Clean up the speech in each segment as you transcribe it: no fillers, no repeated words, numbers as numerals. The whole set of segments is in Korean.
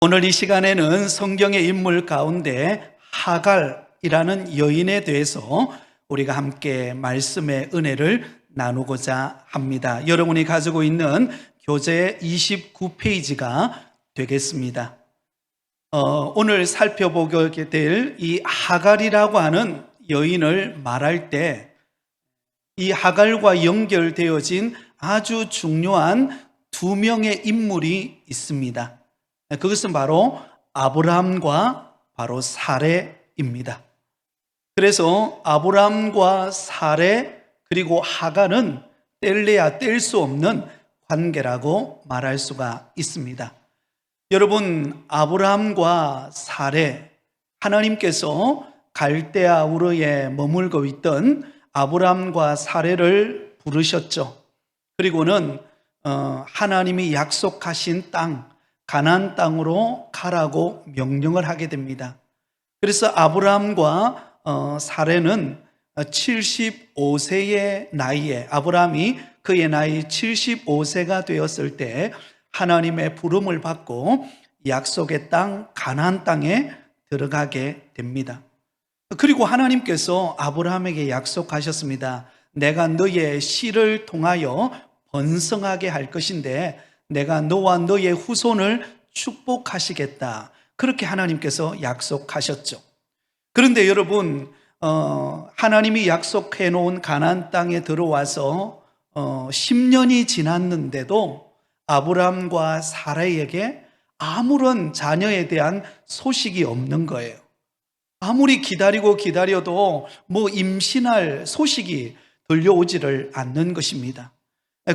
오늘 이 시간에는 성경의 인물 가운데 하갈이라는 여인에 대해서 우리가 함께 말씀의 은혜를 나누고자 합니다. 여러분이 가지고 있는 교재 29페이지가 되겠습니다. 오늘 살펴보게 될 이 하갈이라고 하는 여인을 말할 때 이 하갈과 연결되어진 아주 중요한 두 명의 인물이 있습니다. 그것은 바로 아브라함과 바로 사레입니다. 그래서 아브라함과 사레 그리고 하갈은 뗄래야 뗄 수 없는 관계라고 말할 수가 있습니다. 여러분, 아브라함과 사레, 하나님께서 갈대아 우르에 머물고 있던 아브라함과 사레를 부르셨죠. 그리고는 하나님이 약속하신 땅, 가나안 땅으로 가라고 명령을 하게 됩니다. 그래서 아브라함과 사레는 75세의 나이에, 아브라함이 그의 나이 75세가 되었을 때 하나님의 부름을 받고 약속의 땅 가나안 땅에 들어가게 됩니다. 그리고 하나님께서 아브라함에게 약속하셨습니다. 내가 너의 씨를 통하여 번성하게 할 것인데 내가 너와 너의 후손을 축복하시겠다. 그렇게 하나님께서 약속하셨죠. 그런데 여러분, 하나님이 약속해 놓은 가나안 땅에 들어와서 10년이 지났는데도 아브라함과 사라에게 아무런 자녀에 대한 소식이 없는 거예요. 아무리 기다려도 임신할 소식이 들려오지를 않는 것입니다.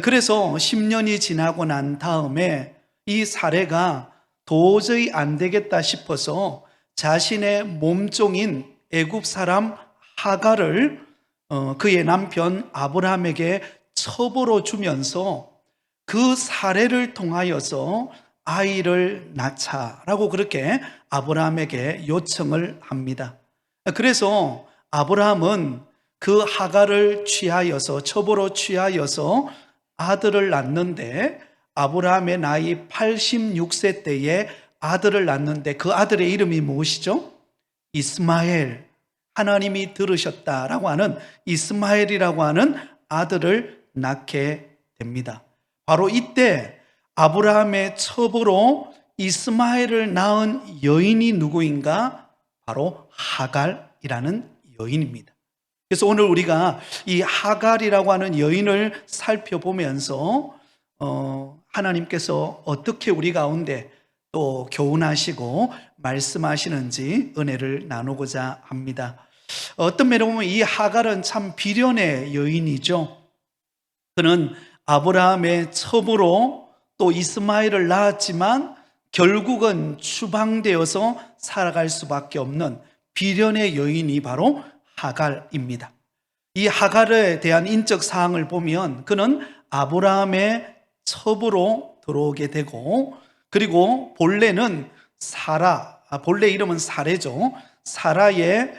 그래서 10년이 지나고 난 다음에 이 사레가 도저히 안 되겠다 싶어서 자신의 몸종인 애굽 사람 하갈을 그의 남편 아브라함에게 첩으로 주면서 그 사레를 통하여서 아이를 낳자라고 그렇게 아브라함에게 요청을 합니다. 그래서 아브라함은 그 하갈을 취하여서 첩으로 취하여서 아들을 낳는데 아브라함의 나이 86세 때에 아들을 낳는데 그 아들의 이름이 무엇이죠? 이스마엘, 하나님이 들으셨다라고 하는 이스마엘이라고 하는 아들을 낳게 됩니다. 바로 이때 아브라함의 첩으로 이스마엘을 낳은 여인이 누구인가? 바로 하갈이라는 여인입니다. 그래서 오늘 우리가 이 하갈이라고 하는 여인을 살펴보면서 하나님께서 어떻게 우리 가운데 또 교훈하시고 말씀하시는지 은혜를 나누고자 합니다. 어떤 면으로 보면 이 하갈은 참 비련의 여인이죠. 그는 아브라함의 첩으로 또 이스마엘을 낳았지만 결국은 추방되어서 살아갈 수밖에 없는 비련의 여인이 바로 하갈입니다. 이 하갈에 대한 인적 사항을 보면 그는 아브라함의 첩으로 들어오게 되고 그리고 본래는 본래 이름은 사레죠. 사라의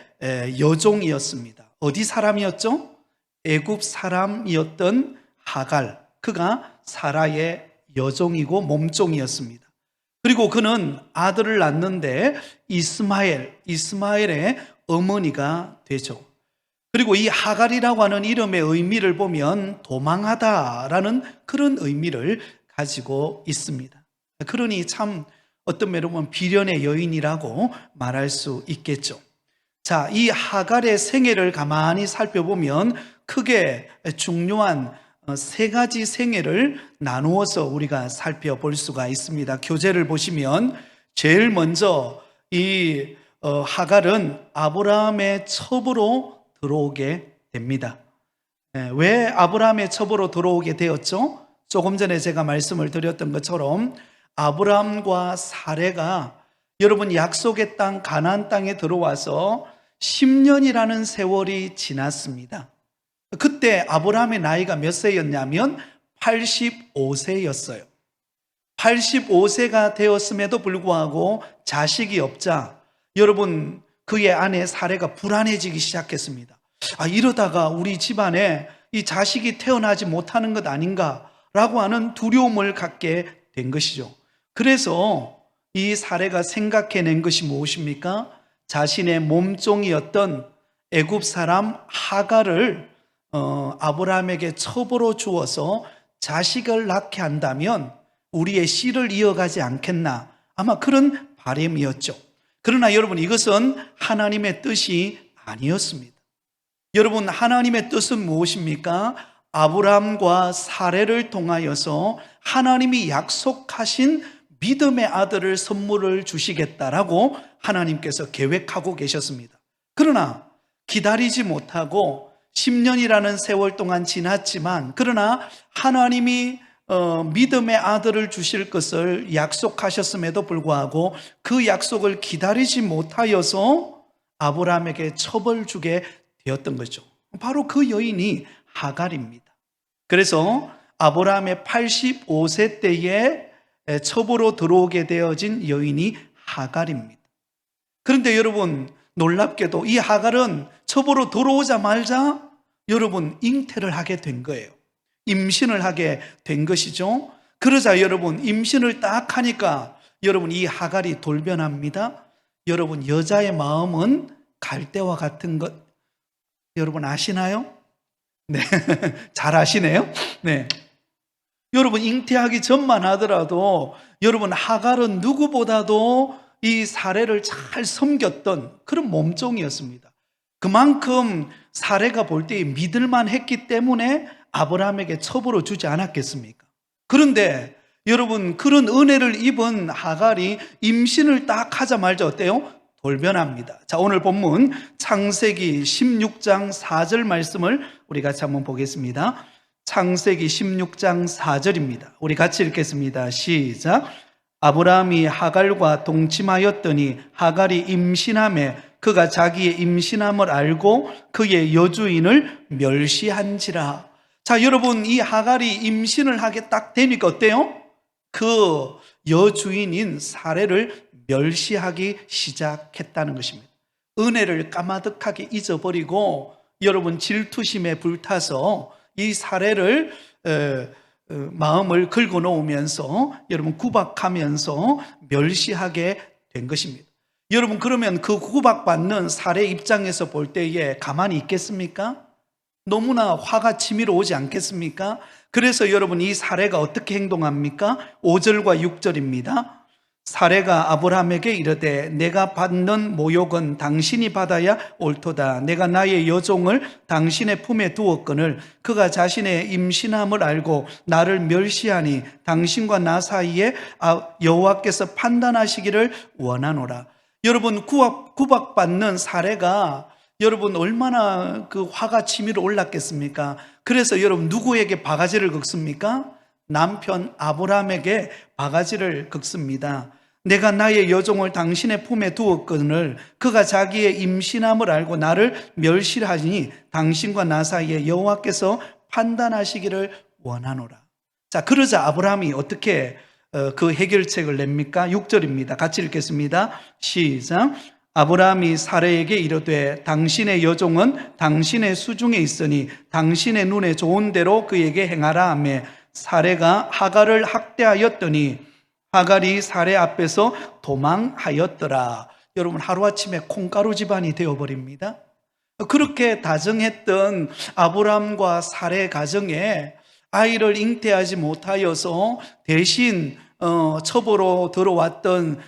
여종이었습니다. 어디 사람이었죠? 애굽 사람이었던 하갈, 그가 사라의 여종이고 몸종이었습니다. 그리고 그는 아들을 낳는데 이스마엘의 어머니가 되죠. 그리고 이 하갈이라고 하는 이름의 의미를 보면 도망하다라는 그런 의미를 가지고 있습니다. 그러니 참 어떤 면으로 보면 비련의 여인이라고 말할 수 있겠죠. 자, 이 하갈의 생애를 가만히 살펴보면 크게 중요한 세 가지 생애를 나누어서 우리가 살펴볼 수가 있습니다. 교재를 보시면 제일 먼저 이 하갈은 아브라함의 첩으로 들어오게 됩니다. 왜 아브라함의 첩으로 들어오게 되었죠? 조금 전에 제가 말씀을 드렸던 것처럼 아브라함과 사레가 여러분 약속의 땅 가나안 땅에 들어와서 10년이라는 세월이 지났습니다. 그때 아브라함의 나이가 몇 세였냐면 85세였어요. 85세가 되었음에도 불구하고 자식이 없자 여러분 그의 아내 사레가 불안해지기 시작했습니다. 이러다가 우리 집안에 이 자식이 태어나지 못하는 것 아닌가라고 하는 두려움을 갖게 된 것이죠. 그래서 이 사례가 생각해낸 것이 무엇입니까? 자신의 몸종이었던 애굽 사람 하갈을 아브라함에게 첩으로 주어서 자식을 낳게 한다면 우리의 씨를 이어가지 않겠나, 아마 그런 바람이었죠. 그러나 여러분, 이것은 하나님의 뜻이 아니었습니다. 여러분, 하나님의 뜻은 무엇입니까? 아브라함과 사례를 통하여서 하나님이 약속하신 믿음의 아들을 선물을 주시겠다라고 하나님께서 계획하고 계셨습니다. 그러나 기다리지 못하고 10년이라는 세월 동안 지났지만, 그러나 하나님이 믿음의 아들을 주실 것을 약속하셨음에도 불구하고 그 약속을 기다리지 못하여서 아브라함에게 첩을 주게 되었던 거죠. 바로 그 여인이 하갈입니다. 그래서 아브라함의 85세 때에 첩으로 들어오게 되어진 여인이 하갈입니다. 그런데 여러분, 놀랍게도 이 하갈은 첩으로 들어오자마자 여러분 잉태를 하게 된 거예요. 임신을 하게 된 것이죠. 그러자 여러분, 임신을 딱 하니까 여러분, 이 하갈이 돌변합니다. 여러분, 여자의 마음은 갈대와 같은 것 여러분 아시나요? 네, 잘 아시네요. 네, 여러분, 잉태하기 전만 하더라도 여러분, 하갈은 누구보다도 이 사례를 잘 섬겼던 그런 몸종이었습니다. 그만큼 사례가 볼 때 믿을만 했기 때문에 아브라함에게 첩으로 주지 않았겠습니까? 그런데 여러분, 그런 은혜를 입은 하갈이 임신을 딱 하자마자 어때요? 돌변합니다. 자, 오늘 본문 창세기 16장 4절 말씀을 우리 같이 한번 보겠습니다. 창세기 16장 4절입니다. 우리 같이 읽겠습니다. 시작. 아브라함이 하갈과 동침하였더니 하갈이 임신하매 그가 자기의 임신함을 알고 그의 여주인을 멸시한지라. 자, 여러분, 이 하갈이 임신을 하게 딱 되니까 어때요? 그 여주인인 사례를 멸시하기 시작했다는 것입니다. 은혜를 까마득하게 잊어버리고 여러분, 질투심에 불타서 이 사례를 마음을 긁어놓으면서 여러분 구박하면서 멸시하게 된 것입니다. 여러분, 그러면 그 구박받는 사례 입장에서 볼 때에 가만히 있겠습니까? 너무나 화가 치밀어 오지 않겠습니까? 그래서 여러분, 이 사례가 어떻게 행동합니까? 5절과 6절입니다. 사례가 아브라함에게 이르되 내가 받는 모욕은 당신이 받아야 옳도다. 내가 나의 여종을 당신의 품에 두었거늘 그가 자신의 임신함을 알고 나를 멸시하니 당신과 나 사이에 여호와께서 판단하시기를 원하노라. 여러분, 구박받는 사례가 여러분 얼마나 그 화가 치밀어 올랐겠습니까? 그래서 여러분, 누구에게 바가지를 긁습니까? 남편 아브라함에게 바가지를 긁습니다. 내가 나의 여종을 당신의 품에 두었거늘 그가 자기의 임신함을 알고 나를 멸시하니 당신과 나 사이에 여호와께서 판단하시기를 원하노라. 자, 그러자 아브라함이 어떻게 그 해결책을 냅니까? 6절입니다. 같이 읽겠습니다. 시작. 아브라함이 사레에게 이르되 당신의 여종은 당신의 수중에 있으니 당신의 눈에 좋은 대로 그에게 행하라 하며 사레가 하갈을 학대하였더니 하갈이 사레 앞에서 도망하였더라. 여러분, 하루아침에 콩가루 집안이 되어버립니다. 그렇게 다정했던 아브라함과 사레 가정에 아이를 잉태하지 못하여서 대신 첩으로 들어왔던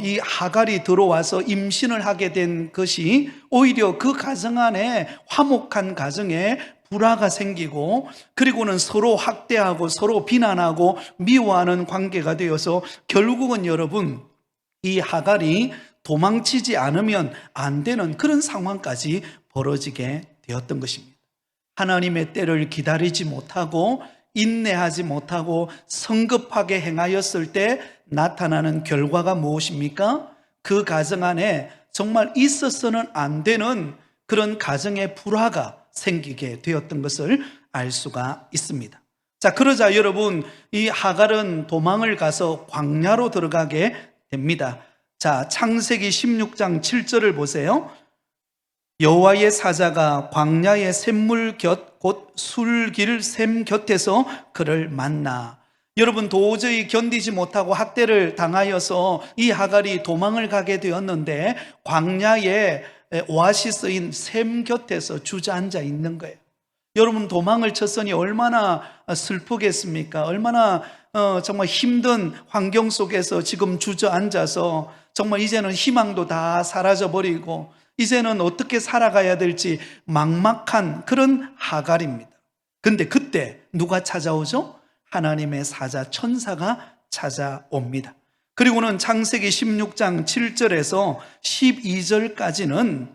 이 하갈이 들어와서 임신을 하게 된 것이 오히려 그 가정 안에 화목한 가정에 불화가 생기고, 그리고는 서로 학대하고 서로 비난하고 미워하는 관계가 되어서 결국은 여러분, 이 하갈이 도망치지 않으면 안 되는 그런 상황까지 벌어지게 되었던 것입니다. 하나님의 때를 기다리지 못하고 인내하지 못하고 성급하게 행하였을 때 나타나는 결과가 무엇입니까? 그 가정 안에 정말 있어서는 안 되는 그런 가정의 불화가 생기게 되었던 것을 알 수가 있습니다. 자, 그러자 여러분, 이 하갈은 도망을 가서 광야로 들어가게 됩니다. 자, 창세기 16장 7절을 보세요. 여호와의 사자가 광야의 샘물 곁 곧 술길 샘 곁에서 그를 만나. 여러분 도저히 견디지 못하고 학대를 당하여서 이 하갈이 도망을 가게 되었는데 광야의 오아시스인 샘 곁에서 주저앉아 있는 거예요. 여러분 도망을 쳤으니 얼마나 슬프겠습니까? 얼마나 정말 힘든 환경 속에서 지금 주저앉아서 정말 이제는 희망도 다 사라져버리고 이제는 어떻게 살아가야 될지 막막한 그런 하갈입니다. 근데 그때 누가 찾아오죠? 하나님의 사자 천사가 찾아옵니다. 그리고는 창세기 16장 7절에서 12절까지는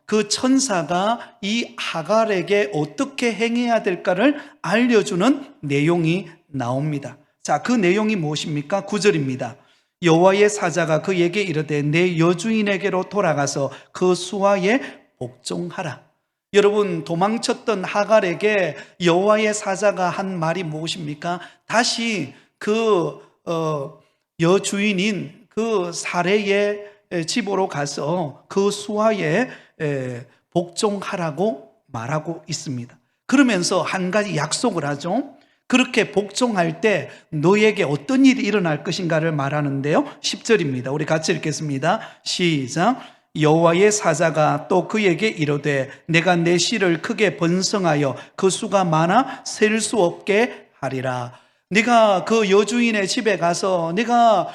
그 천사가 이 하갈에게 어떻게 행해야 될까를 알려주는 내용이 나옵니다. 자, 그 내용이 무엇입니까? 9절입니다. 여호와의 사자가 그에게 이르되 내 여주인에게로 돌아가서 그 수하에 복종하라. 여러분 도망쳤던 하갈에게 여호와의 사자가 한 말이 무엇입니까? 다시 그 여주인인 그 사레의 집으로 가서 그 수하에 복종하라고 말하고 있습니다. 그러면서 한 가지 약속을 하죠. 그렇게 복종할 때 너에게 어떤 일이 일어날 것인가를 말하는데요. 10절입니다. 우리 같이 읽겠습니다. 시작. 여호와의 사자가 또 그에게 이르되 내가 내 씨를 크게 번성하여 그 수가 많아 셀 수 없게 하리라. 네가 그 여주인의 집에 가서 네가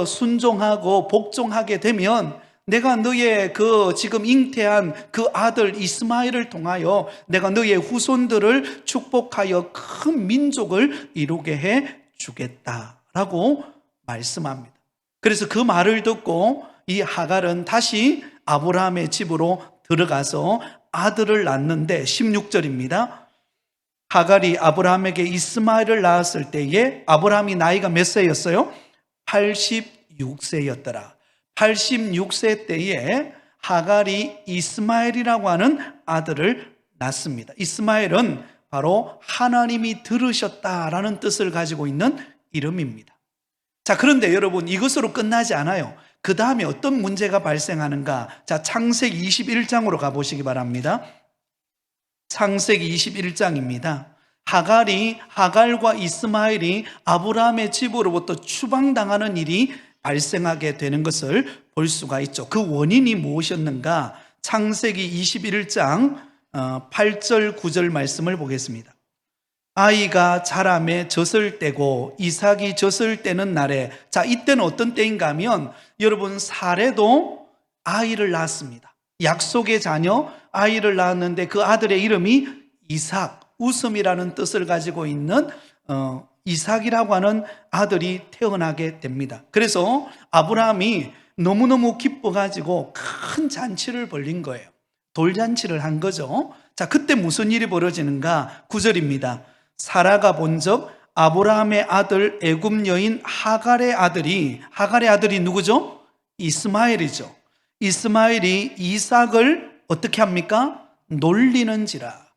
순종하고 복종하게 되면 내가 너의 그 지금 잉태한 그 아들 이스마엘을 통하여 내가 너의 후손들을 축복하여 큰 민족을 이루게 해 주겠다라고 말씀합니다. 그래서 그 말을 듣고 이 하갈은 다시 아브라함의 집으로 들어가서 아들을 낳는데 16절입니다. 하갈이 아브라함에게 이스마엘을 낳았을 때에 아브라함이 나이가 몇 세였어요? 86세였더라. 86세 때에 하갈이 이스마엘이라고 하는 아들을 낳습니다. 이스마엘은 바로 하나님이 들으셨다라는 뜻을 가지고 있는 이름입니다. 자, 그런데 여러분 이것으로 끝나지 않아요. 그 다음에 어떤 문제가 발생하는가? 자, 창세기 21장으로 가보시기 바랍니다. 창세기 21장입니다. 하갈과 이스마엘이 아브라함의 집으로부터 추방당하는 일이 발생하게 되는 것을 볼 수가 있죠. 그 원인이 무엇이었는가? 창세기 21장 8절 9절 말씀을 보겠습니다. 아이가 자라매 젖을 떼고 이삭이 젖을 떼는 날에, 자, 이때는 어떤 때인가 하면 여러분 사레도 아이를 낳았습니다. 약속의 자녀 아이를 낳았는데 그 아들의 이름이 이삭, 웃음이라는 뜻을 가지고 있는 이삭이라고 하는 아들이 태어나게 됩니다. 그래서 아브라함이 너무너무 기뻐가지고 큰 잔치를 벌린 거예요. 돌잔치를 한 거죠. 자, 그때 무슨 일이 벌어지는가? 9절입니다. 사라가 본적 아브라함의 아들 애굽 여인 하갈의 아들이 누구죠? 이스마엘이죠. 이스마엘이 이삭을 어떻게 합니까? 놀리는지라.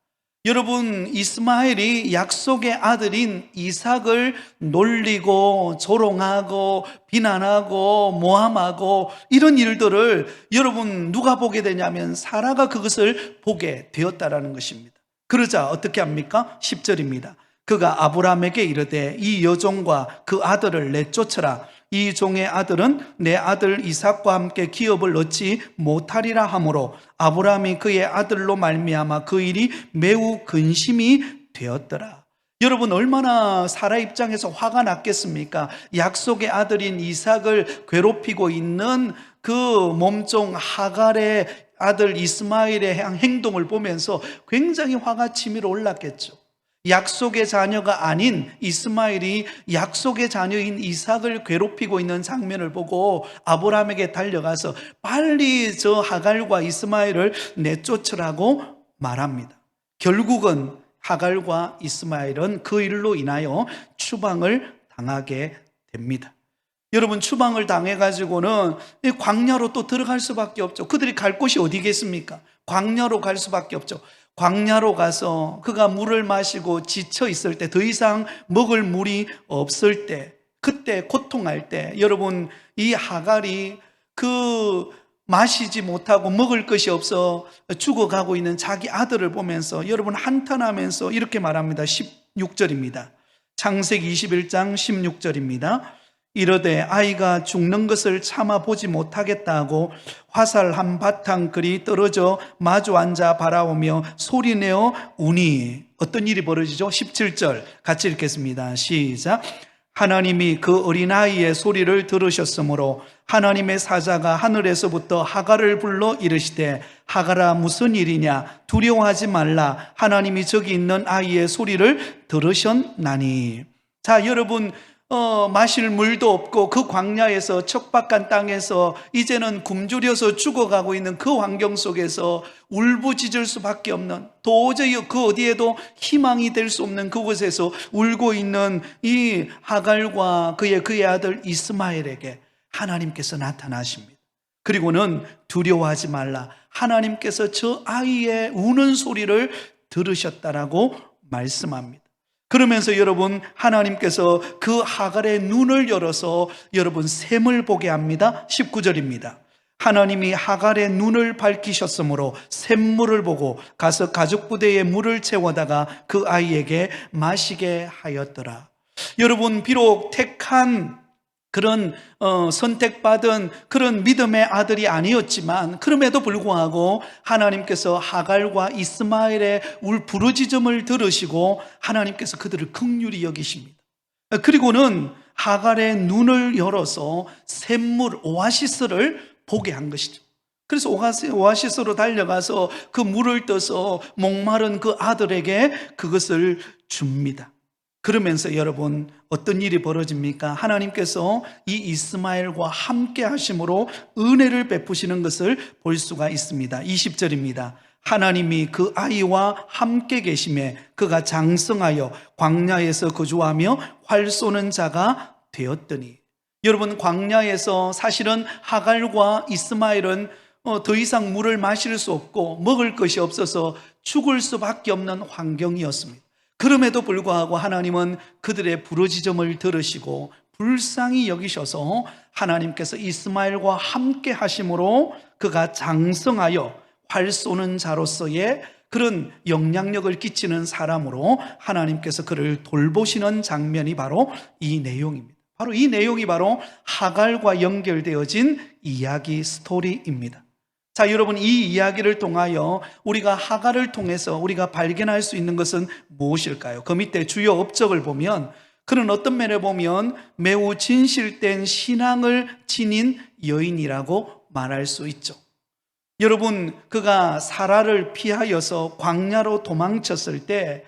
여러분, 이스마엘이 약속의 아들인 이삭을 놀리고 조롱하고 비난하고 모함하고 이런 일들을 여러분 누가 보게 되냐면 사라가 그것을 보게 되었다라는 것입니다. 그러자 어떻게 합니까? 10절입니다. 그가 아브라함에게 이르되 이 여종과 그 아들을 내쫓으라. 이 종의 아들은 내 아들 이삭과 함께 기업을 얻지 못하리라 하므로 아브라함이 그의 아들로 말미암아 그 일이 매우 근심이 되었더라. 여러분 얼마나 사라 입장에서 화가 났겠습니까? 약속의 아들인 이삭을 괴롭히고 있는 그 몸종 하갈의 아들 이스마엘의 행동을 보면서 굉장히 화가 치밀어 올랐겠죠. 약속의 자녀가 아닌 이스마엘이 약속의 자녀인 이삭을 괴롭히고 있는 장면을 보고 아브라함에게 달려가서 빨리 저 하갈과 이스마엘을 내쫓으라고 말합니다. 결국은 하갈과 이스마엘은 그 일로 인하여 추방을 당하게 됩니다. 여러분 추방을 당해가지고는 광야로 또 들어갈 수밖에 없죠. 그들이 갈 곳이 어디겠습니까? 광야로 갈 수밖에 없죠. 광야로 가서 그가 물을 마시고 지쳐 있을 때, 더 이상 먹을 물이 없을 때, 그때 고통할 때, 여러분 이 하갈이 그 마시지 못하고 먹을 것이 없어 죽어가고 있는 자기 아들을 보면서 여러분 한탄하면서 이렇게 말합니다. 16절입니다. 창세기 21장 16절입니다. 이르되 아이가 죽는 것을 참아 보지 못하겠다 하고 화살 한 바탕 그리 떨어져 마주 앉아 바라오며 소리내어 우니. 어떤 일이 벌어지죠? 17절 같이 읽겠습니다. 시작. 하나님이 그 어린아이의 소리를 들으셨으므로 하나님의 사자가 하늘에서부터 하갈을 불러 이르시되 하갈아 무슨 일이냐 두려워하지 말라 하나님이 저기 있는 아이의 소리를 들으셨나니. 자, 여러분, 마실 물도 없고 그 광야에서 척박한 땅에서 이제는 굶주려서 죽어가고 있는 그 환경 속에서 울부짖을 수밖에 없는, 도저히 그 어디에도 희망이 될 수 없는 그곳에서 울고 있는 이 하갈과 그의 아들 이스마엘에게 하나님께서 나타나십니다. 그리고는 두려워하지 말라, 하나님께서 저 아이의 우는 소리를 들으셨다라고 말씀합니다. 그러면서 여러분, 하나님께서 그 하갈의 눈을 열어서 여러분 샘을 보게 합니다. 19절입니다. 하나님이 하갈의 눈을 밝히셨으므로 샘물을 보고 가서 가죽부대에 물을 채워다가 그 아이에게 마시게 하였더라. 여러분, 비록 택한 그런 선택받은 그런 믿음의 아들이 아니었지만 그럼에도 불구하고 하나님께서 하갈과 이스마엘의 부르짖음을 들으시고 하나님께서 그들을 긍휼히 여기십니다. 그리고는 하갈의 눈을 열어서 샘물 오아시스를 보게 한 것이죠. 그래서 오아시스로 달려가서 그 물을 떠서 목마른 그 아들에게 그것을 줍니다. 그러면서 여러분 어떤 일이 벌어집니까? 하나님께서 이 이스마엘과 함께 하심으로 은혜를 베푸시는 것을 볼 수가 있습니다. 20절입니다. 하나님이 그 아이와 함께 계심에 그가 장성하여 광야에서 거주하며 활 쏘는 자가 되었더니. 여러분, 광야에서 사실은 하갈과 이스마엘은 더 이상 물을 마실 수 없고 먹을 것이 없어서 죽을 수밖에 없는 환경이었습니다. 그럼에도 불구하고 하나님은 그들의 부르짖음을 들으시고 불쌍히 여기셔서 하나님께서 이스마엘과 함께 하심으로 그가 장성하여 활 쏘는 자로서의 그런 영향력을 끼치는 사람으로 하나님께서 그를 돌보시는 장면이 바로 이 내용입니다. 바로 이 내용이 바로 하갈과 연결되어진 이야기 스토리입니다. 자, 여러분, 이 이야기를 통하여 우리가 하갈을 통해서 우리가 발견할 수 있는 것은 무엇일까요? 그 밑에 주요 업적을 보면 그는 어떤 면에 보면 매우 진실된 신앙을 지닌 여인이라고 말할 수 있죠. 여러분, 그가 사라를 피하여서 광야로 도망쳤을 때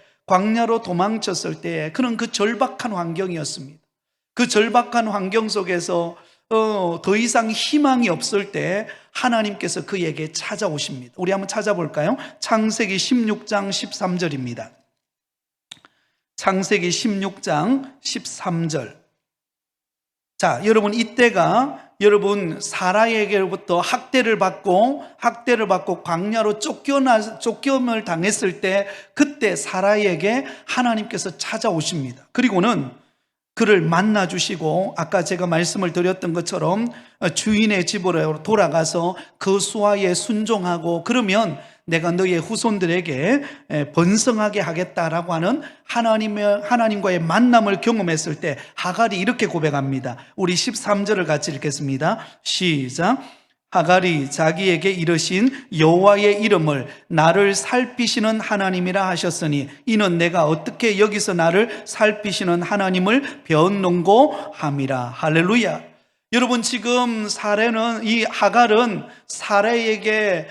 그는 그 절박한 환경이었습니다. 그 절박한 환경 속에서 더 이상 희망이 없을 때 하나님께서 그에게 찾아오십니다. 우리 한번 찾아볼까요? 창세기 16장 13절입니다. 창세기 16장 13절. 자, 여러분, 이때가 여러분 사라에게로부터 학대를 받고 광야로 쫓겨남을 당했을 때 그때 사라에게 하나님께서 찾아오십니다. 그리고는 그를 만나주시고 아까 제가 말씀을 드렸던 것처럼 주인의 집으로 돌아가서 그 수하에 순종하고 그러면 내가 너의 후손들에게 번성하게 하겠다라고 하는 하나님과의 만남을 경험했을 때 하갈이 이렇게 고백합니다. 우리 13절을 같이 읽겠습니다. 시작. 하갈이 자기에게 이르신 여호와의 이름을 나를 살피시는 하나님이라 하셨으니 이는 내가 어떻게 여기서 나를 살피시는 하나님을 배웠는고 함이라. 할렐루야. 여러분, 지금 이 하갈은 사라에게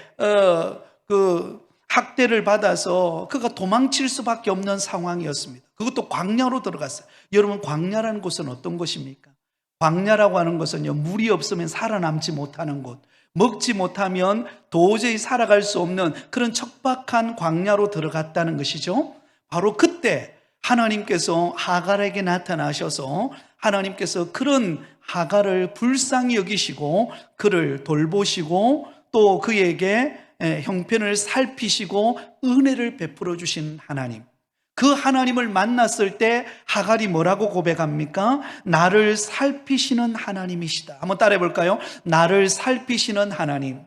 학대를 받아서 그가 도망칠 수밖에 없는 상황이었습니다. 그것도 광야로 들어갔어요. 여러분, 광야라는 곳은 어떤 곳입니까? 광야라고 하는 것은요, 물이 없으면 살아남지 못하는 곳, 먹지 못하면 도저히 살아갈 수 없는 그런 척박한 광야로 들어갔다는 것이죠. 바로 그때 하나님께서 하갈에게 나타나셔서 하나님께서 그런 하갈을 불쌍히 여기시고 그를 돌보시고 또 그에게 형편을 살피시고 은혜를 베풀어 주신 하나님, 그 하나님을 만났을 때 하갈이 뭐라고 고백합니까? 나를 살피시는 하나님이시다. 한번 따라해 볼까요? 나를 살피시는 하나님.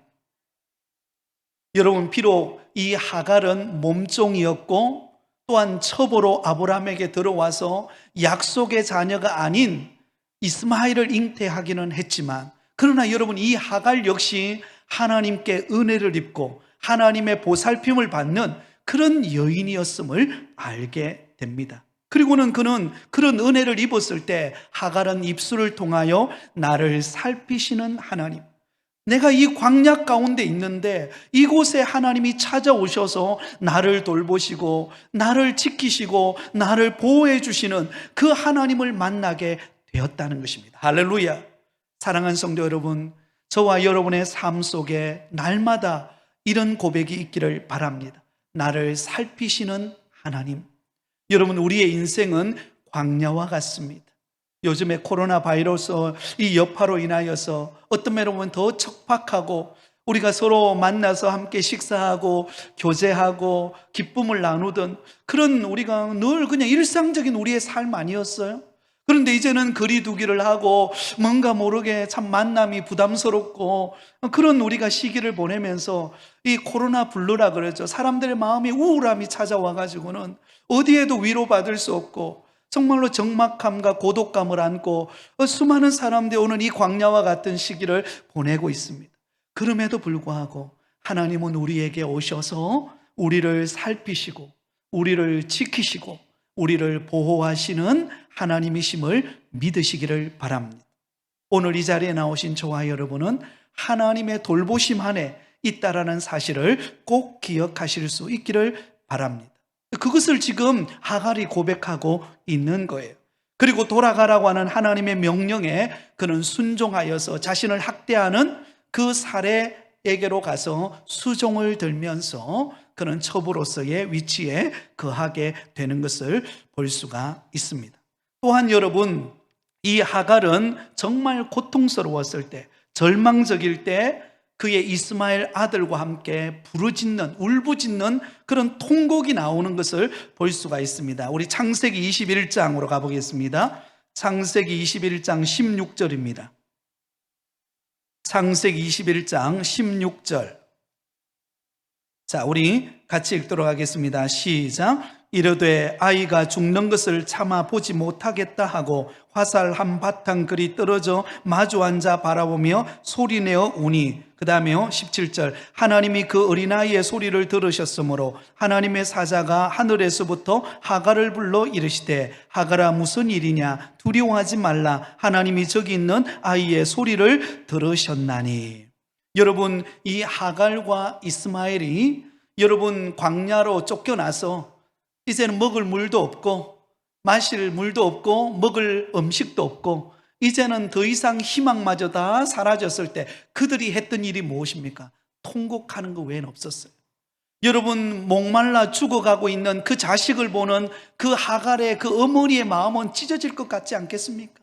여러분, 비록 이 하갈은 몸종이었고 또한 첩으로 아브라함에게 들어와서 약속의 자녀가 아닌 이스마엘을 잉태하기는 했지만, 그러나 여러분, 이 하갈 역시 하나님께 은혜를 입고 하나님의 보살핌을 받는 그런 여인이었음을 알게 됩니다. 그리고는 그는 그런 은혜를 입었을 때 하갈은 입술을 통하여 나를 살피시는 하나님, 내가 이 광야 가운데 있는데 이곳에 하나님이 찾아오셔서 나를 돌보시고 나를 지키시고 나를 보호해 주시는 그 하나님을 만나게 되었다는 것입니다. 할렐루야. 사랑하는 성도 여러분, 저와 여러분의 삶 속에 날마다 이런 고백이 있기를 바랍니다. 나를 살피시는 하나님. 여러분, 우리의 인생은 광야와 같습니다. 요즘에 코로나 바이러스 이 여파로 인하여서 어떤 면에 보면 더 척박하고, 우리가 서로 만나서 함께 식사하고 교제하고 기쁨을 나누던 그런, 우리가 늘 그냥 일상적인 우리의 삶 아니었어요? 그런데 이제는 거리두기를 하고 뭔가 모르게 참 만남이 부담스럽고 그런 우리가 시기를 보내면서 이 코로나 블루라 그러죠. 사람들의 마음이 우울함이 찾아와 가지고는 어디에도 위로받을 수 없고 정말로 적막함과 고독감을 안고 수많은 사람들이 오늘 이 광야와 같은 시기를 보내고 있습니다. 그럼에도 불구하고 하나님은 우리에게 오셔서 우리를 살피시고 우리를 지키시고 우리를 보호하시는 하나님이심을 믿으시기를 바랍니다. 오늘 이 자리에 나오신 저와 여러분은 하나님의 돌보심 안에 있다라는 사실을 꼭 기억하실 수 있기를 바랍니다. 그것을 지금 하갈이 고백하고 있는 거예요. 그리고 돌아가라고 하는 하나님의 명령에 그는 순종하여서 자신을 학대하는 그 사례에게로 가서 수종을 들면서 그는 첩으로서의 위치에 거하게 되는 것을 볼 수가 있습니다. 또한 여러분, 이 하갈은 정말 고통스러웠을 때, 절망적일 때 그의 이스마엘 아들과 함께 부르짖는, 울부짖는 그런 통곡이 나오는 것을 볼 수가 있습니다. 우리 창세기 21장으로 가보겠습니다. 창세기 21장 16절입니다. 창세기 21장 16절. 자, 우리 같이 읽도록 하겠습니다. 시작. 이르되 아이가 죽는 것을 참아 보지 못하겠다 하고 화살 한 바탕 그리 떨어져 마주 앉아 바라보며 소리내어 우니. 그 다음에 17절. 하나님이 그 어린아이의 소리를 들으셨으므로 하나님의 사자가 하늘에서부터 하갈을 불러 이르시되 하갈아 무슨 일이냐, 두려워하지 말라, 하나님이 저기 있는 아이의 소리를 들으셨나니. 여러분, 이 하갈과 이스마엘이 여러분 광야로 쫓겨나서 이제는 먹을 물도 없고 마실 물도 없고 먹을 음식도 없고 이제는 더 이상 희망마저 다 사라졌을 때 그들이 했던 일이 무엇입니까? 통곡하는 것 외에는 없었어요. 여러분, 목말라 죽어가고 있는 그 자식을 보는 그 하갈의 그 어머니의 마음은 찢어질 것 같지 않겠습니까?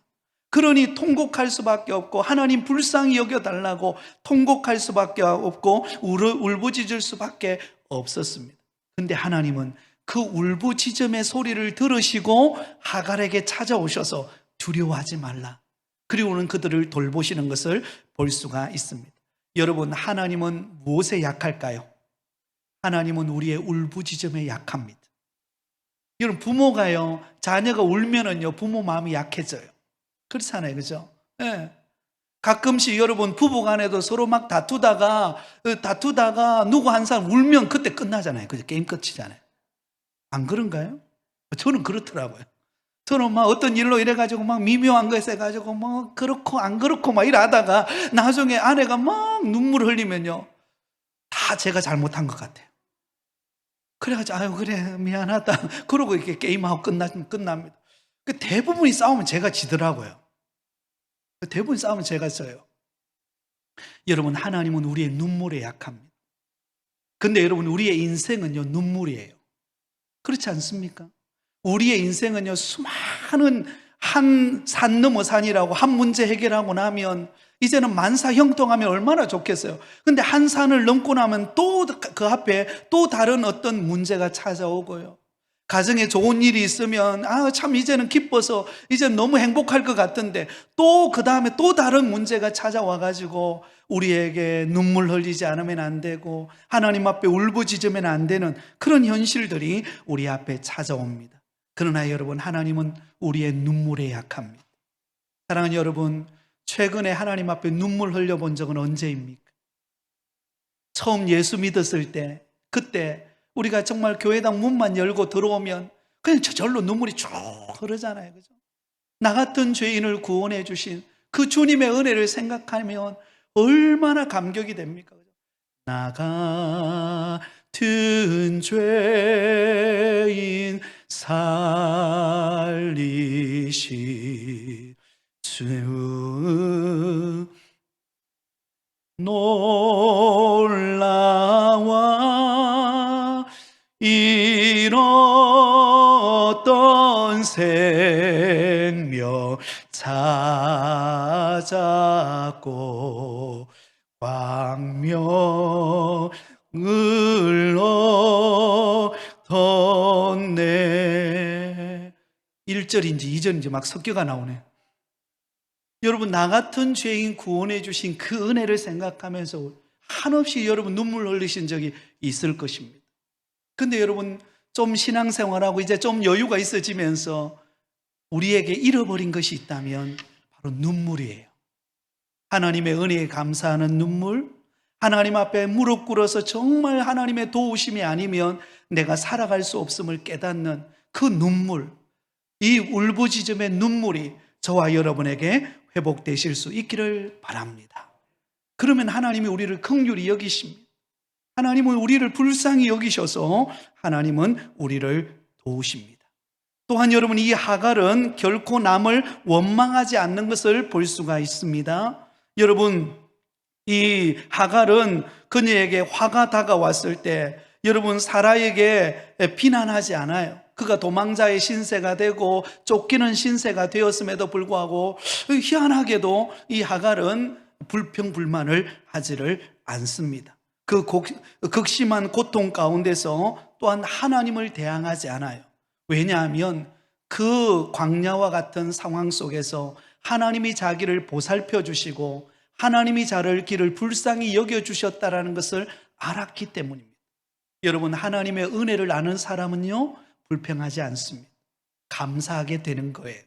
그러니 통곡할 수밖에 없고 하나님 불쌍히 여겨달라고 통곡할 수밖에 없고 울부짖을 수밖에 없었습니다. 그런데 하나님은 그 울부짖음의 소리를 들으시고 하갈에게 찾아오셔서 두려워하지 말라, 그리고는 그들을 돌보시는 것을 볼 수가 있습니다. 여러분, 하나님은 무엇에 약할까요? 하나님은 우리의 울부짖음에 약합니다. 여러분, 부모가요, 자녀가 울면은요 부모 마음이 약해져요. 그렇잖아요, 그죠? 네. 가끔씩 여러분 부부간에도 서로 막 다투다가 누구 한 사람 울면 그때 끝나잖아요. 그죠? 게임 끝이잖아요. 안 그런가요? 저는 그렇더라고요. 저는 막 어떤 일로 이래가지고 막 미묘한 것에 해가지고 뭐 그렇고 안 그렇고 막 이러다가 나중에 아내가 막 눈물을 흘리면요 다 제가 잘못한 것 같아요. 그래가지고 아유 그래 미안하다 그러고 이렇게 게임하고 끝납니다. 대부분이 싸우면 제가 지더라고요. 대부분 싸우면 제가 져요. 여러분, 하나님은 우리의 눈물에 약합니다. 근데 여러분, 우리의 인생은요 눈물이에요. 그렇지 않습니까? 우리의 인생은요 수많은 한 산 넘어 산이라고 한 문제 해결하고 나면 이제는 만사형통하면 얼마나 좋겠어요. 근데 한 산을 넘고 나면 또 그 앞에 또 다른 어떤 문제가 찾아오고요. 가정에 좋은 일이 있으면 참 이제는 기뻐서 이제 너무 행복할 것 같은데 또 그 다음에 또 다른 문제가 찾아와 가지고 우리에게 눈물 흘리지 않으면 안 되고 하나님 앞에 울부짖으면 안 되는 그런 현실들이 우리 앞에 찾아옵니다. 그러나 여러분, 하나님은 우리의 눈물에 약합니다. 사랑하는 여러분, 최근에 하나님 앞에 눈물 흘려본 적은 언제입니까? 처음 예수 믿었을 때, 그때 우리가 정말 교회당 문만 열고 들어오면 그냥 저절로 눈물이 쭉 흐르잖아요. 그죠? 나 같은 죄인을 구원해 주신 그 주님의 은혜를 생각하면 얼마나 감격이 됩니까? 나 같은 죄인 살리신 주 놀라와 잃었던 생명 찾았고 광명을 얻었네. 1절인지 2절인지 막 섞여가 나오네. 여러분, 나 같은 죄인 구원해 주신 그 은혜를 생각하면서 한없이 여러분 눈물 흘리신 적이 있을 것입니다. 근데 여러분, 좀 신앙생활하고 이제 좀 여유가 있어지면서 우리에게 잃어버린 것이 있다면 바로 눈물이에요. 하나님의 은혜에 감사하는 눈물, 하나님 앞에 무릎 꿇어서 정말 하나님의 도우심이 아니면 내가 살아갈 수 없음을 깨닫는 그 눈물, 이 울부짖음의 눈물이 저와 여러분에게 회복되실 수 있기를 바랍니다. 그러면 하나님이 우리를 긍휼히 여기십니다. 하나님은 우리를 불쌍히 여기셔서 하나님은 우리를 도우십니다. 또한 여러분, 이 하갈은 결코 남을 원망하지 않는 것을 볼 수가 있습니다. 여러분, 이 하갈은 그녀에게 화가 다가왔을 때 여러분, 사라에게 비난하지 않아요. 그가 도망자의 신세가 되고 쫓기는 신세가 되었음에도 불구하고 희한하게도 이 하갈은 불평불만을 하지를 않습니다. 그 극심한 고통 가운데서 또한 하나님을 대항하지 않아요. 왜냐하면 그 광야와 같은 상황 속에서 하나님이 자기를 보살펴 주시고 하나님이 자를 길을 불쌍히 여겨주셨다라는 것을 알았기 때문입니다. 여러분, 하나님의 은혜를 아는 사람은요, 불평하지 않습니다. 감사하게 되는 거예요.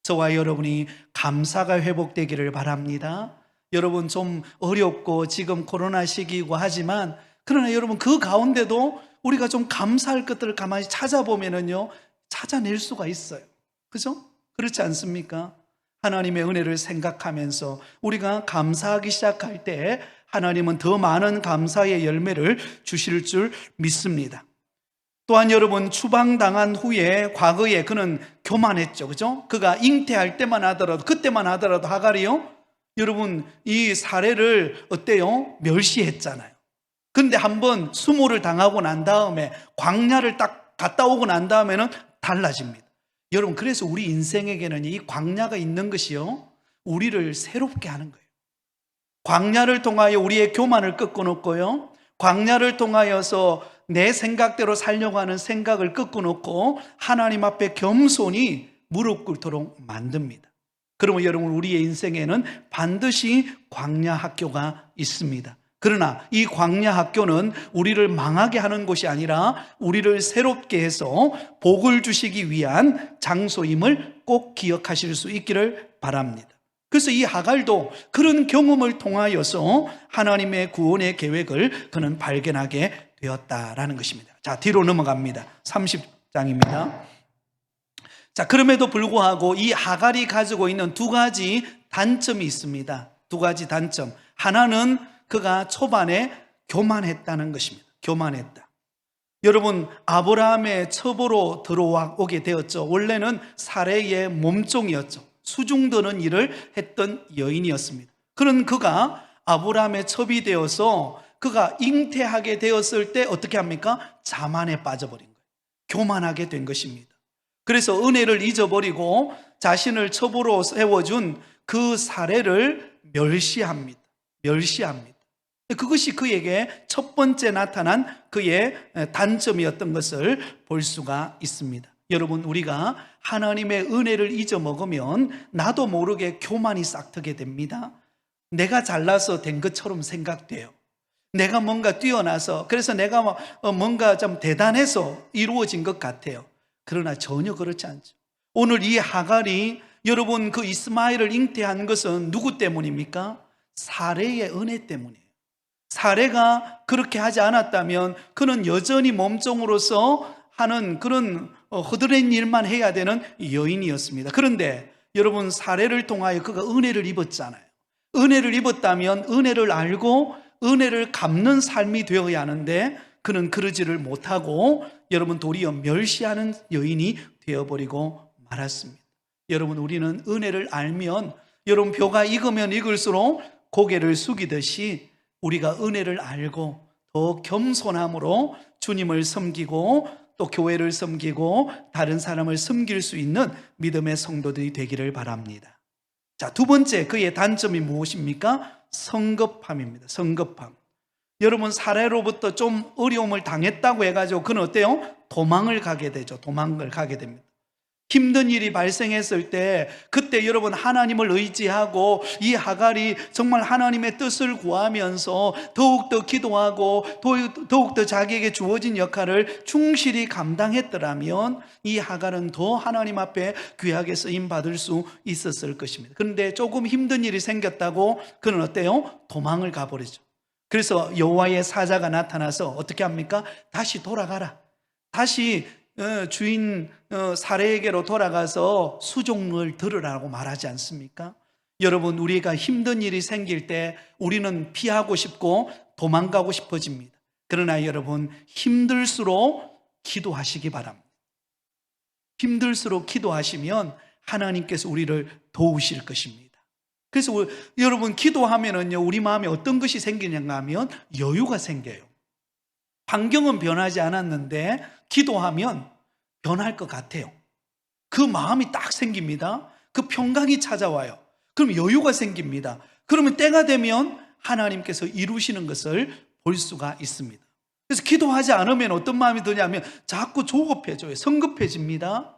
저와 여러분이 감사가 회복되기를 바랍니다. 여러분, 좀 어렵고 지금 코로나 시기이고 하지만 그러나 여러분, 그 가운데도 우리가 좀 감사할 것들을 가만히 찾아보면은요, 찾아낼 수가 있어요. 그죠? 그렇지 않습니까? 하나님의 은혜를 생각하면서 우리가 감사하기 시작할 때 하나님은 더 많은 감사의 열매를 주실 줄 믿습니다. 또한 여러분, 추방당한 후에 과거에 그는 교만했죠. 그죠? 그가 잉태할 때만 하더라도, 그때만 하더라도 하갈이요, 여러분, 이 사례를 어때요? 멸시했잖아요. 근데 한번 수모를 당하고 난 다음에 광야를 딱 갔다 오고 난 다음에는 달라집니다. 여러분, 그래서 우리 인생에게는 이 광야가 있는 것이요, 우리를 새롭게 하는 거예요. 광야를 통하여 우리의 교만을 꺾어놓고요, 광야를 통하여서 내 생각대로 살려고 하는 생각을 꺾어놓고 하나님 앞에 겸손히 무릎 꿇도록 만듭니다. 그러면 여러분, 우리의 인생에는 반드시 광야 학교가 있습니다. 그러나 이 광야 학교는 우리를 망하게 하는 것이 아니라 우리를 새롭게 해서 복을 주시기 위한 장소임을 꼭 기억하실 수 있기를 바랍니다. 그래서 이 하갈도 그런 경험을 통하여서 하나님의 구원의 계획을 그는 발견하게 되었다라는 것입니다. 자, 뒤로 넘어갑니다. 30장입니다. 자, 그럼에도 불구하고 이 하갈이 가지고 있는 두 가지 단점이 있습니다. 두 가지 단점. 하나는 그가 초반에 교만했다는 것입니다. 교만했다. 여러분, 아브라함의 첩으로 들어오게 되었죠. 원래는 사레의 몸종이었죠. 수중드는 일을 했던 여인이었습니다. 그런 그가 아브라함의 첩이 되어서 그가 잉태하게 되었을 때 어떻게 합니까? 자만에 빠져버린 거예요. 교만하게 된 것입니다. 그래서 은혜를 잊어버리고 자신을 첩으로 세워준 그 사례를 멸시합니다. 멸시합니다. 그것이 그에게 첫 번째 나타난 그의 단점이었던 것을 볼 수가 있습니다. 여러분, 우리가 하나님의 은혜를 잊어먹으면 나도 모르게 교만이 싹트게 됩니다. 내가 잘나서 된 것처럼 생각돼요. 내가 뭔가 뛰어나서, 그래서 내가 뭔가 좀 대단해서 이루어진 것 같아요. 그러나 전혀 그렇지 않죠. 오늘 이 하갈이 여러분 그 이스마엘을 잉태한 것은 누구 때문입니까? 사레의 은혜 때문이에요. 사레가 그렇게 하지 않았다면 그는 여전히 몸종으로서 하는 그런 허드렛 일만 해야 되는 여인이었습니다. 그런데 여러분, 사레를 통하여 그가 은혜를 입었잖아요. 은혜를 입었다면 은혜를 알고 은혜를 갚는 삶이 되어야 하는데 그는 그러지를 못하고 여러분 도리어 멸시하는 여인이 되어버리고 말았습니다. 여러분, 우리는 은혜를 알면 여러분 벼가 익으면 익을수록 고개를 숙이듯이 우리가 은혜를 알고 더 겸손함으로 주님을 섬기고 또 교회를 섬기고 다른 사람을 섬길 수 있는 믿음의 성도들이 되기를 바랍니다. 자, 두 번째 그의 단점이 무엇입니까? 성급함입니다. 성급함. 여러분, 사례로부터 좀 어려움을 당했다고 해가지고 그는 어때요? 도망을 가게 되죠. 도망을 가게 됩니다. 힘든 일이 발생했을 때 그때 여러분 하나님을 의지하고 이 하갈이 정말 하나님의 뜻을 구하면서 더욱더 기도하고 더욱더 자기에게 주어진 역할을 충실히 감당했더라면 이 하갈은 더 하나님 앞에 귀하게 쓰임받을 수 있었을 것입니다. 그런데 조금 힘든 일이 생겼다고 그는 어때요? 도망을 가버리죠. 그래서 여호와의 사자가 나타나서 어떻게 합니까? 다시 돌아가라. 다시 주인 사례에게로 돌아가서 수종을 들으라고 말하지 않습니까? 여러분, 우리가 힘든 일이 생길 때 우리는 피하고 싶고 도망가고 싶어집니다. 그러나 여러분, 힘들수록 기도하시기 바랍니다. 힘들수록 기도하시면 하나님께서 우리를 도우실 것입니다. 그래서 여러분, 기도하면은요, 우리 마음에 어떤 것이 생기는가 하면 여유가 생겨요. 환경은 변하지 않았는데 기도하면 변할 것 같아요. 그 마음이 딱 생깁니다. 그 평강이 찾아와요. 그럼 여유가 생깁니다. 그러면 때가 되면 하나님께서 이루시는 것을 볼 수가 있습니다. 그래서 기도하지 않으면 어떤 마음이 드냐면 자꾸 조급해져요. 성급해집니다.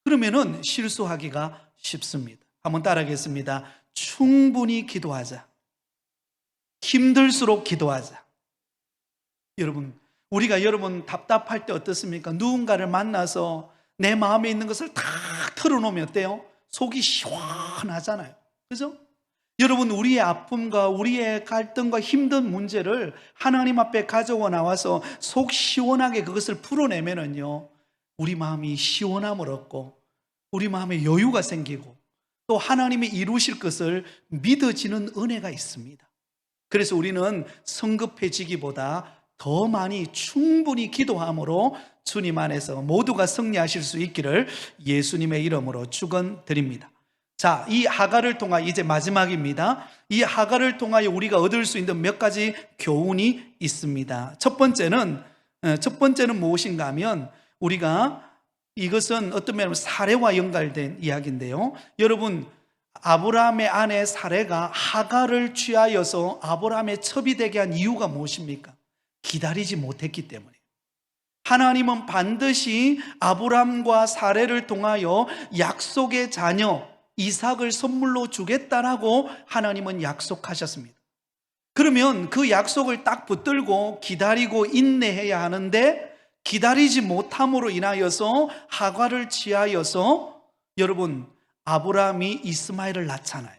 그러면은 실수하기가 쉽습니다. 한번 따라하겠습니다. 충분히 기도하자. 힘들수록 기도하자. 여러분, 우리가 답답할 때 어떻습니까? 누군가를 만나서 내 마음에 있는 것을 다 털어놓으면 어때요? 속이 시원하잖아요. 그죠? 여러분, 우리의 아픔과 우리의 갈등과 힘든 문제를 하나님 앞에 가져와 나와서 속 시원하게 그것을 풀어내면은요, 우리 마음이 시원함을 얻고 우리 마음에 여유가 생기고 또 하나님이 이루실 것을 믿어지는 은혜가 있습니다. 그래서 우리는 성급해지기보다 더 많이 충분히 기도함으로 주님 안에서 모두가 승리하실 수 있기를 예수님의 이름으로 축원드립니다. 자, 이 하갈을 통하여 이제 마지막입니다. 이 하갈을 통하여 우리가 얻을 수 있는 몇 가지 교훈이 있습니다. 첫 번째는 무엇인가 하면 우리가 이것은 어떤 면으로 사례와 연관된 이야기인데요. 여러분, 아브라함의 아내 사례가 하갈을 취하여서 아브라함의 첩이 되게 한 이유가 무엇입니까? 기다리지 못했기 때문이에요. 하나님은 반드시 아브라함과 사례를 통하여 약속의 자녀 이삭을 선물로 주겠다라고 하나님은 약속하셨습니다. 그러면 그 약속을 딱 붙들고 기다리고 인내해야 하는데 기다리지 못함으로 인하여서 하갈을 취하여서 여러분 아브라함이 이스마엘을 낳잖아요.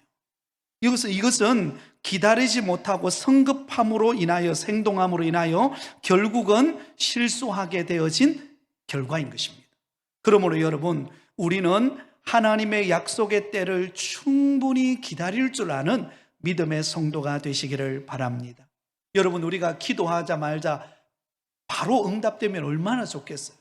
이것은 기다리지 못하고 성급함으로 인하여 행동함으로 인하여 결국은 실수하게 되어진 결과인 것입니다. 그러므로 여러분, 우리는 하나님의 약속의 때를 충분히 기다릴 줄 아는 믿음의 성도가 되시기를 바랍니다. 여러분, 우리가 기도하자마자 바로 응답되면 얼마나 좋겠어요.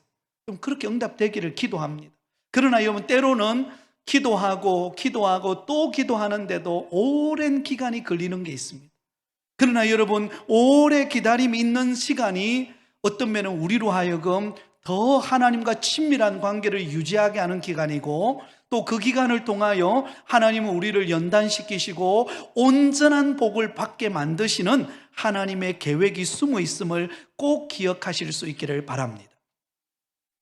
좀 그렇게 응답되기를 기도합니다. 그러나 여러분, 때로는 기도하고 또 기도하는데도 오랜 기간이 걸리는 게 있습니다. 그러나 여러분, 오래 기다림이 있는 시간이 어떤 면은 우리로 하여금 더 하나님과 친밀한 관계를 유지하게 하는 기간이고 또 그 기간을 통하여 하나님은 우리를 연단시키시고 온전한 복을 받게 만드시는 하나님의 계획이 숨어 있음을 꼭 기억하실 수 있기를 바랍니다.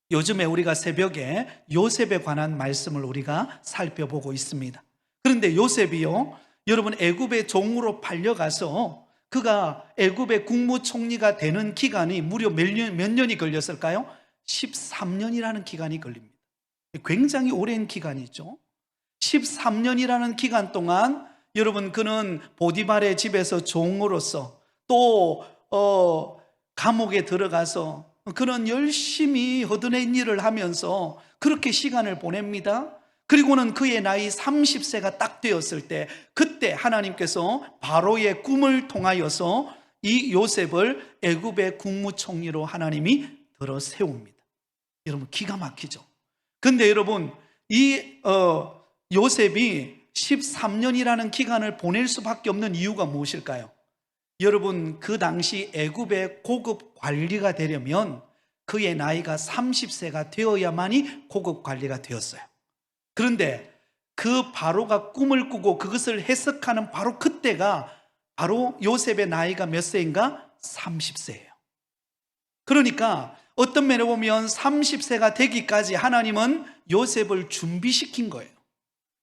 요즘에 우리가 새벽에 요셉에 관한 말씀을 우리가 살펴보고 있습니다. 그런데 요셉이요, 여러분 애굽의 종으로 팔려가서 그가 애굽의 국무총리가 되는 기간이 무려 몇 년이 걸렸을까요? 13년이라는 기간이 걸립니다. 굉장히 오랜 기간이죠. 13년이라는 기간 동안 여러분 그는 보디발의 집에서 종으로서 또 감옥에 들어가서 그는 열심히 허드렛 일을 하면서 그렇게 시간을 보냅니다. 그리고는 그의 나이 30세가 딱 되었을 때 그때 하나님께서 바로의 꿈을 통하여서 이 요셉을 애굽의 국무총리로 하나님이 들어 세웁니다. 여러분 기가 막히죠. 근데 여러분 이 요셉이 13년이라는 기간을 보낼 수밖에 없는 이유가 무엇일까요? 여러분 그 당시 애굽의 고급 관리가 되려면 그의 나이가 30세가 되어야만이 고급 관리가 되었어요. 그런데 그 바로가 꿈을 꾸고 그것을 해석하는 바로 그때가 바로 요셉의 나이가 몇 세인가? 30세예요. 그러니까 어떤 면에 보면 30세가 되기까지 하나님은 요셉을 준비시킨 거예요.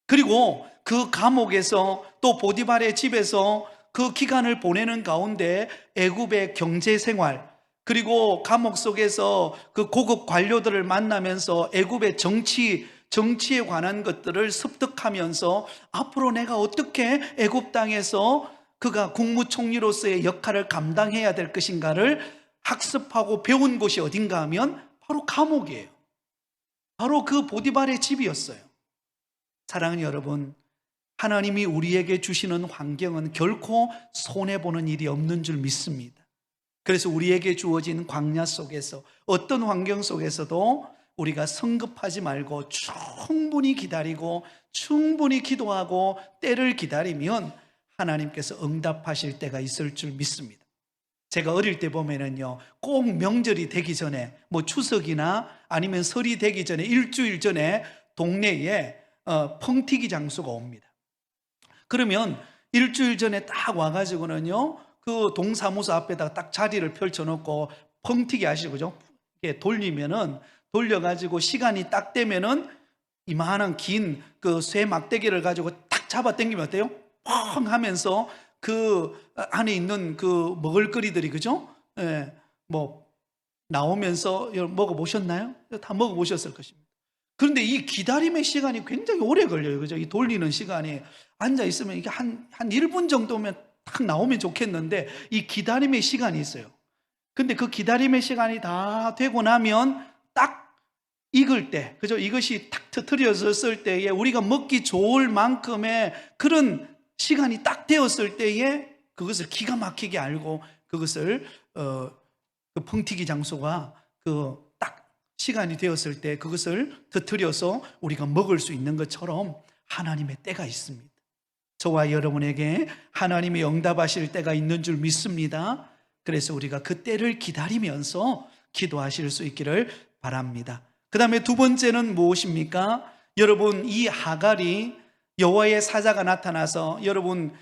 그리고 그 감옥에서 또 보디발의 집에서 그 기간을 보내는 가운데 애굽의 경제생활, 그리고 감옥 속에서 그 고급 관료들을 만나면서 애굽의 정치에 관한 것들을 습득하면서 앞으로 내가 어떻게 애굽 땅에서 그가 국무총리로서의 역할을 감당해야 될 것인가를 학습하고 배운 곳이 어딘가 하면 바로 감옥이에요. 바로 그 보디발의 집이었어요. 사랑하는 여러분, 하나님이 우리에게 주시는 환경은 결코 손해보는 일이 없는 줄 믿습니다. 그래서 우리에게 주어진 광야 속에서 어떤 환경 속에서도 우리가 성급하지 말고 충분히 기다리고 충분히 기도하고 때를 기다리면 하나님께서 응답하실 때가 있을 줄 믿습니다. 제가 어릴 때 보면은요, 꼭 명절이 되기 전에 뭐 추석이나 아니면 설이 되기 전에 일주일 전에 동네에 펑튀기 장수가 옵니다. 그러면 일주일 전에 딱 와가지고는요, 그 동사무소 앞에다가 딱 자리를 펼쳐놓고 펑튀기 하시고, 그죠? 이렇게 돌려가지고 시간이 딱 되면은 이만한 긴 그 쇠 막대기를 가지고 딱 잡아 당기면 어때요? 펑 하면서 그 안에 있는 그 먹을거리들이, 그죠? 예, 뭐 나오면서 먹어보셨나요? 다 먹어보셨을 것입니다. 그런데 이 기다림의 시간이 굉장히 오래 걸려요. 그죠? 이 돌리는 시간이 앉아있으면 이게 한 1분 정도면 딱 나오면 좋겠는데 이 기다림의 시간이 있어요. 근데 그 기다림의 시간이 다 되고 나면 딱 익을 때, 그죠? 이것이 탁 터트려졌을 때에 우리가 먹기 좋을 만큼의 그런 시간이 딱 되었을 때에 그것을 기가 막히게 알고 그것을 그 펑튀기 장소가 그 딱 시간이 되었을 때 그것을 터뜨려서 우리가 먹을 수 있는 것처럼 하나님의 때가 있습니다. 저와 여러분에게 하나님이 응답하실 때가 있는 줄 믿습니다. 그래서 우리가 그 때를 기다리면서 기도하실 수 있기를 바랍니다. 그 다음에 두 번째는 무엇입니까? 여러분, 이 하갈이 여호와의 사자가 나타나서 여러분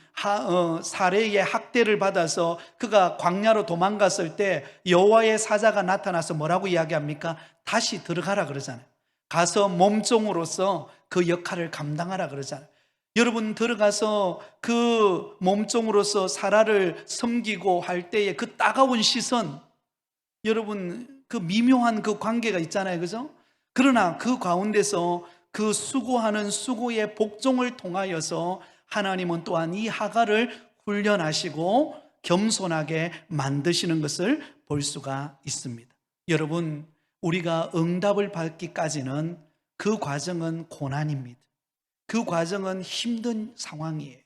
사례의 학대를 받아서 그가 광야로 도망갔을 때 여호와의 사자가 나타나서 뭐라고 이야기합니까? 다시 들어가라 그러잖아요. 가서 몸종으로서 그 역할을 감당하라 그러잖아요. 여러분 들어가서 그 몸종으로서 사라를 섬기고 할 때에 그 따가운 시선, 여러분 그 미묘한 그 관계가 있잖아요, 그죠? 그러나 그 가운데서 그 수고하는 수고의 복종을 통하여서 하나님은 또한 이 하갈을 훈련하시고 겸손하게 만드시는 것을 볼 수가 있습니다. 여러분, 우리가 응답을 받기까지는 그 과정은 고난입니다. 그 과정은 힘든 상황이에요.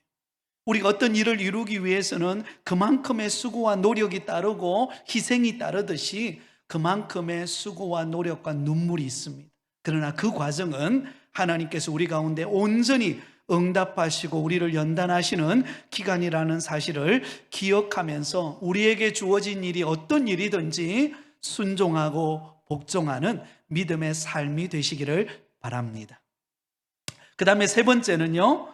우리가 어떤 일을 이루기 위해서는 그만큼의 수고와 노력이 따르고 희생이 따르듯이 그만큼의 수고와 노력과 눈물이 있습니다. 그러나 그 과정은 하나님께서 우리 가운데 온전히 응답하시고 우리를 연단하시는 기간이라는 사실을 기억하면서 우리에게 주어진 일이 어떤 일이든지 순종하고 복종하는 믿음의 삶이 되시기를 바랍니다. 그 다음에 세 번째는요,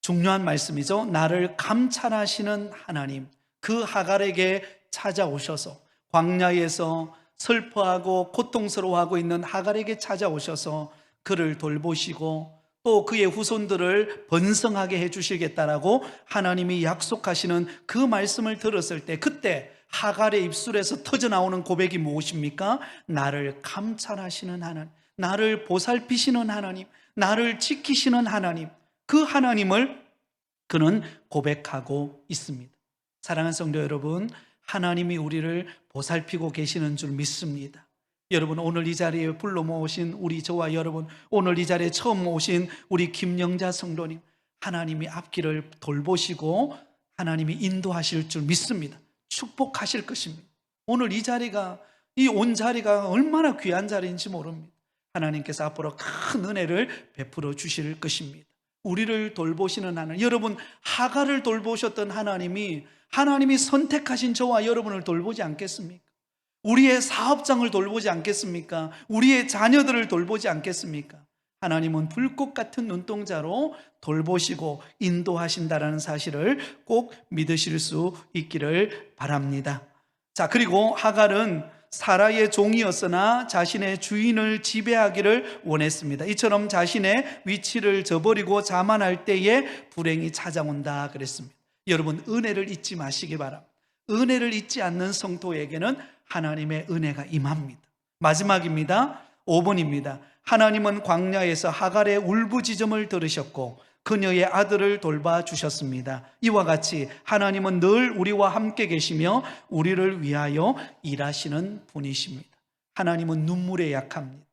중요한 말씀이죠. 나를 감찰하시는 하나님. 그 하갈에게 찾아오셔서 광야에서 슬퍼하고 고통스러워하고 있는 하갈에게 찾아오셔서 그를 돌보시고 또 그의 후손들을 번성하게 해주시겠다라고 하나님이 약속하시는 그 말씀을 들었을 때, 그때 하갈의 입술에서 터져나오는 고백이 무엇입니까? 나를 감찰하시는 하나님, 나를 보살피시는 하나님, 나를 지키시는 하나님, 그 하나님을 그는 고백하고 있습니다. 사랑하는 성도 여러분, 하나님이 우리를 보살피고 계시는 줄 믿습니다. 여러분, 오늘 이 자리에 불러 모으신 우리 저와 여러분, 오늘 이 자리에 처음 오신 우리 김영자 성도님, 하나님이 앞길을 돌보시고 하나님이 인도하실 줄 믿습니다. 축복하실 것입니다. 오늘 이 자리가, 이 온 자리가 얼마나 귀한 자리인지 모릅니다. 하나님께서 앞으로 큰 은혜를 베풀어 주실 것입니다. 우리를 돌보시는 하나님, 여러분, 하갈을 돌보셨던 하나님이 선택하신 저와 여러분을 돌보지 않겠습니까? 우리의 사업장을 돌보지 않겠습니까? 우리의 자녀들을 돌보지 않겠습니까? 하나님은 불꽃 같은 눈동자로 돌보시고 인도하신다라는 사실을 꼭 믿으실 수 있기를 바랍니다. 자, 그리고 하갈은 사라의 종이었으나 자신의 주인을 지배하기를 원했습니다. 이처럼 자신의 위치를 저버리고 자만할 때에 불행이 찾아온다 그랬습니다. 여러분, 은혜를 잊지 마시기 바랍니다. 은혜를 잊지 않는 성도에게는 하나님의 은혜가 임합니다. 마지막입니다. 5번입니다. 하나님은 광야에서 하갈의 울부짖음을 들으셨고 그녀의 아들을 돌봐주셨습니다. 이와 같이 하나님은 늘 우리와 함께 계시며 우리를 위하여 일하시는 분이십니다. 하나님은 눈물에 약합니다.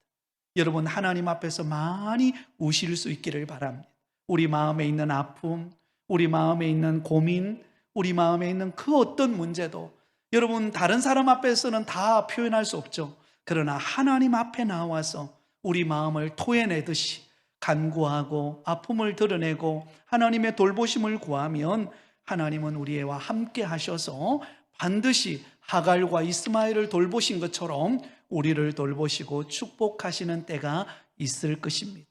여러분, 하나님 앞에서 많이 우실 수 있기를 바랍니다. 우리 마음에 있는 아픔, 우리 마음에 있는 고민, 우리 마음에 있는 그 어떤 문제도 여러분, 다른 사람 앞에서는 다 표현할 수 없죠. 그러나 하나님 앞에 나와서 우리 마음을 토해내듯이 간구하고 아픔을 드러내고 하나님의 돌보심을 구하면 하나님은 우리와 함께 하셔서 반드시 하갈과 이스마엘을 돌보신 것처럼 우리를 돌보시고 축복하시는 때가 있을 것입니다.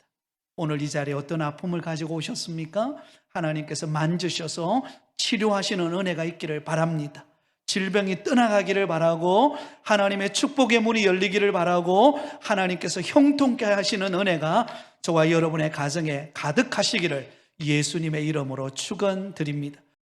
오늘 이 자리에 어떤 아픔을 가지고 오셨습니까? 하나님께서 만지셔서 치료하시는 은혜가 있기를 바랍니다. 질병이 떠나가기를 바라고 하나님의 축복의 문이 열리기를 바라고 하나님께서 형통케 하시는 은혜가 저와 여러분의 가정에 가득하시기를 예수님의 이름으로 축원드립니다.